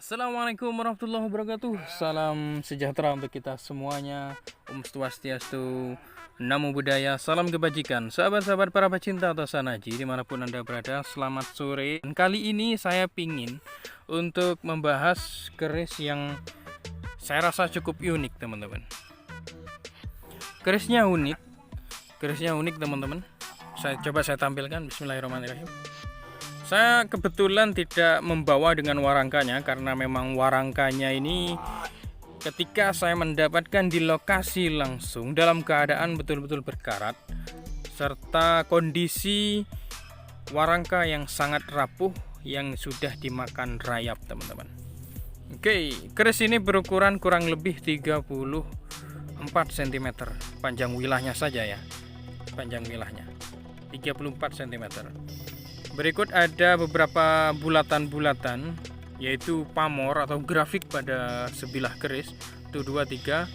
Assalamualaikum warahmatullahi wabarakatuh. Salam sejahtera untuk kita semuanya. Om Swastiastu, Namo Buddhaya, salam kebajikan. Sahabat-sahabat para pecinta atau sanaji dimanapun Anda berada, selamat sore. Dan kali ini saya pingin untuk membahas keris yang saya rasa cukup unik, teman-teman. Kerisnya unik teman-teman. Saya tampilkan. Bismillahirrahmanirrahim. Saya kebetulan tidak membawa dengan warangkanya karena memang warangkanya ini ketika saya mendapatkan di lokasi langsung dalam keadaan betul-betul berkarat serta kondisi warangka yang sangat rapuh yang sudah dimakan rayap, teman-teman. Oke, keris ini berukuran kurang lebih 34 cm panjang wilahnya saja ya. Panjang wilahnya 34 cm. Berikut ada beberapa bulatan-bulatan, yaitu pamor atau grafik pada sebilah keris. 1, 2, 3,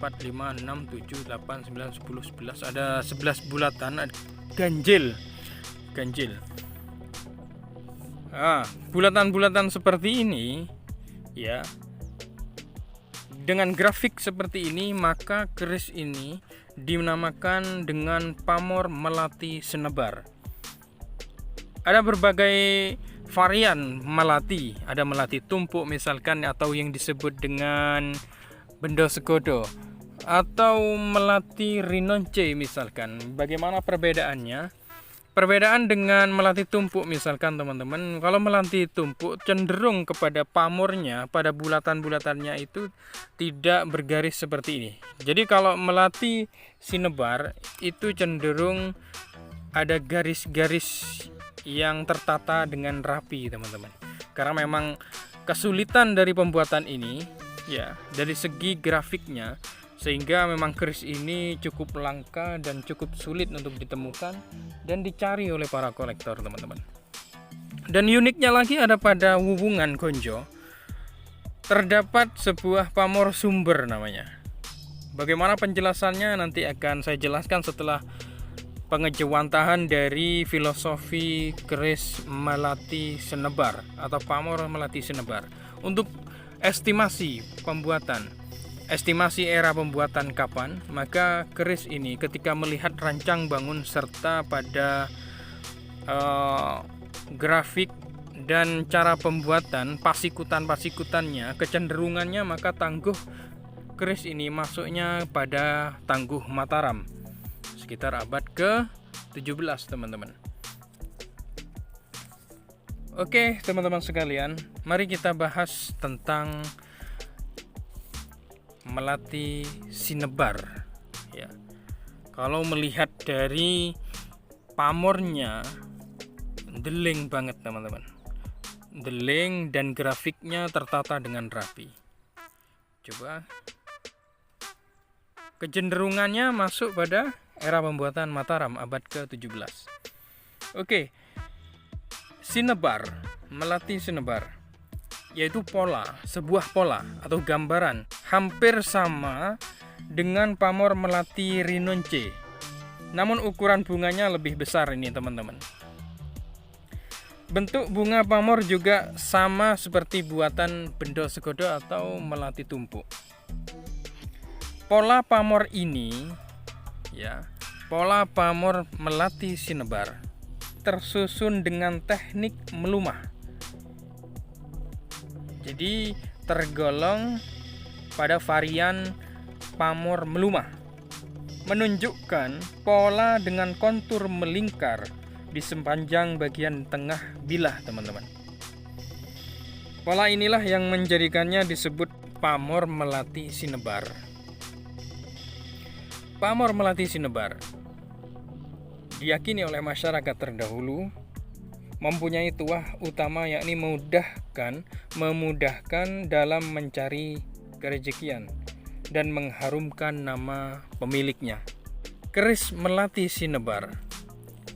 4, 5, 6, 7, 8, 9, 10, 11. Ada 11 bulatan, ada ganjil. Bulatan-bulatan seperti ini ya. Dengan grafik seperti ini, maka keris ini dinamakan dengan pamor melati senebar. Ada berbagai varian melati, ada melati tumpuk misalkan, atau yang disebut dengan bendo segodo, atau melati rinonce misalkan. Bagaimana perbedaannya? Perbedaan dengan melati tumpuk misalkan, teman-teman, kalau melati tumpuk cenderung kepada pamornya, pada bulatan-bulatannya itu tidak bergaris seperti ini. Jadi kalau melati sinebar itu cenderung ada garis-garis yang tertata dengan rapi, teman-teman. Karena memang kesulitan dari pembuatan ini ya dari segi grafiknya, sehingga memang keris ini cukup langka dan cukup sulit untuk ditemukan dan dicari oleh para kolektor, teman-teman. Dan uniknya lagi ada pada hubungan konjo terdapat sebuah pamor sumber namanya. Bagaimana penjelasannya nanti akan saya jelaskan setelah pengejawantahan dari filosofi keris melati senebar atau pamor melati senebar. Untuk estimasi era pembuatan kapan, maka keris ini ketika melihat rancang bangun serta pada grafik dan cara pembuatan pasikutannya, kecenderungannya, maka tangguh keris ini masuknya pada tangguh Mataram sekitar abad ke-17, teman-teman. Oke, teman-teman sekalian, mari kita bahas tentang melati sinebar ya. Kalau melihat dari pamornya, deling banget, teman-teman. Deling dan grafiknya tertata dengan rapi. Coba kecenderungannya masuk pada era pembuatan Mataram abad ke-17. Oke. Sinebar, melati sinebar, yaitu sebuah pola atau gambaran hampir sama dengan pamor melati rinonce. Namun ukuran bunganya lebih besar ini, teman-teman. Bentuk bunga pamor juga sama seperti buatan bendo segodo atau melati tumpuk. Pola pamor ini ya, pola pamor melati sinebar tersusun dengan teknik melumah. Jadi tergolong pada varian pamor melumah, menunjukkan pola dengan kontur melingkar di sepanjang bagian tengah bilah, teman-teman. Pola inilah yang menjadikannya disebut pamor melati sinebar. Pamor melati sinebar diyakini oleh masyarakat terdahulu mempunyai tuah utama, yakni memudahkan dalam mencari kerejekian dan mengharumkan nama pemiliknya. Keris melati sinebar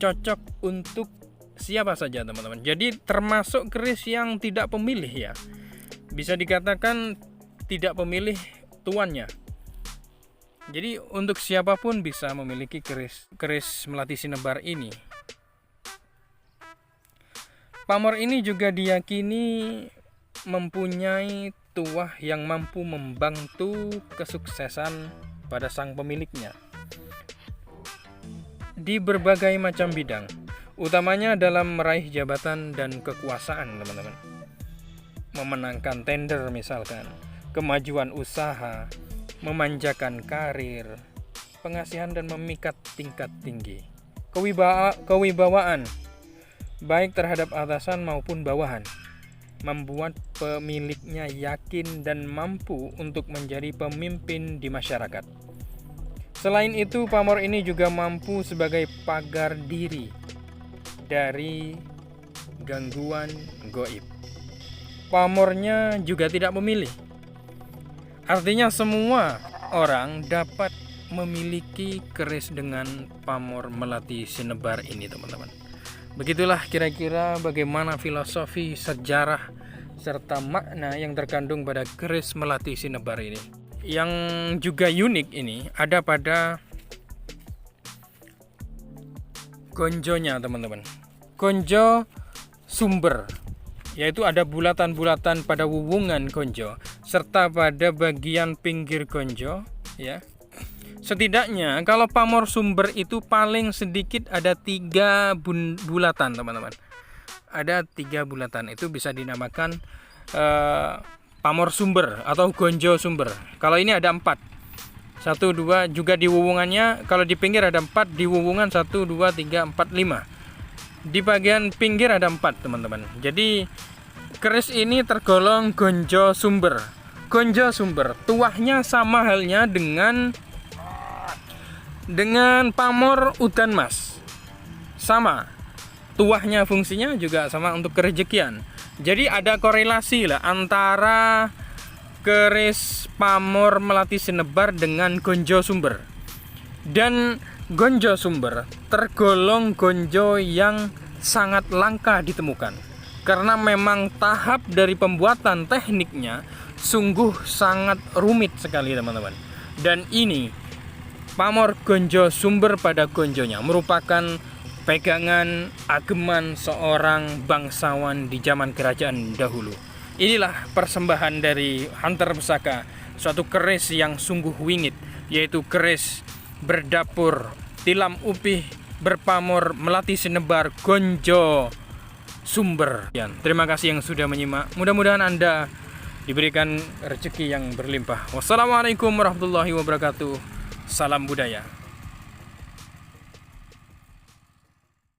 cocok untuk siapa saja, teman-teman. Jadi termasuk keris yang tidak pemilih ya. Bisa dikatakan tidak pemilih tuannya. Jadi untuk siapapun bisa memiliki keris melati sinebar ini. Pamor ini juga diyakini mempunyai tuah yang mampu membantu kesuksesan pada sang pemiliknya di berbagai macam bidang, utamanya dalam meraih jabatan dan kekuasaan, teman-teman. Memenangkan tender misalkan, kemajuan usaha, memanjakan karir, pengasihan dan memikat tingkat tinggi. Kewibawaan, baik terhadap atasan maupun bawahan, membuat pemiliknya yakin dan mampu untuk menjadi pemimpin di masyarakat. Selain itu, pamor ini juga mampu sebagai pagar diri dari gangguan gaib. Pamornya juga tidak memilih. Artinya semua orang dapat memiliki keris dengan pamor melati sinebar ini, teman-teman. Begitulah kira-kira bagaimana filosofi, sejarah, serta makna yang terkandung pada keris melati sinebar ini. Yang juga unik ini ada pada gonjonya, teman-teman. Gonjo sumber, yaitu ada bulatan-bulatan pada wuwungan gonjo serta pada bagian pinggir gonjo, ya. Setidaknya kalau pamor sumber itu paling sedikit ada 3 bulatan, teman-teman. Ada 3 bulatan, itu bisa dinamakan pamor sumber atau gonjo sumber. Kalau ini ada 4, 1, 2, juga di wuwungannya. Kalau di pinggir ada 4, di wuwungan 1, 2, 3, 4, 5. Di bagian pinggir ada 4, teman-teman. Jadi keris ini tergolong gonjo sumber. Gonjo sumber, tuahnya sama halnya dengan pamor udan mas. Sama, tuahnya fungsinya juga sama untuk kerejekian. Jadi ada korelasi lah antara keris pamor melati sinebar dengan gonjo sumber. Dan gonjo sumber tergolong gonjo yang sangat langka ditemukan, karena memang tahap dari pembuatan tekniknya sungguh sangat rumit sekali, teman-teman. Dan ini pamor gonjo sumber pada gonjonya merupakan pegangan ageman seorang bangsawan di zaman kerajaan dahulu. Inilah persembahan dari Hunter Pusaka, suatu keris yang sungguh wingit, yaitu keris berdapur tilam upih berpamor melati sinebar gonjo sumber. Terima kasih yang sudah menyimak. Mudah-mudahan Anda diberikan rezeki yang berlimpah. Wassalamualaikum warahmatullahi wabarakatuh. Salam budaya.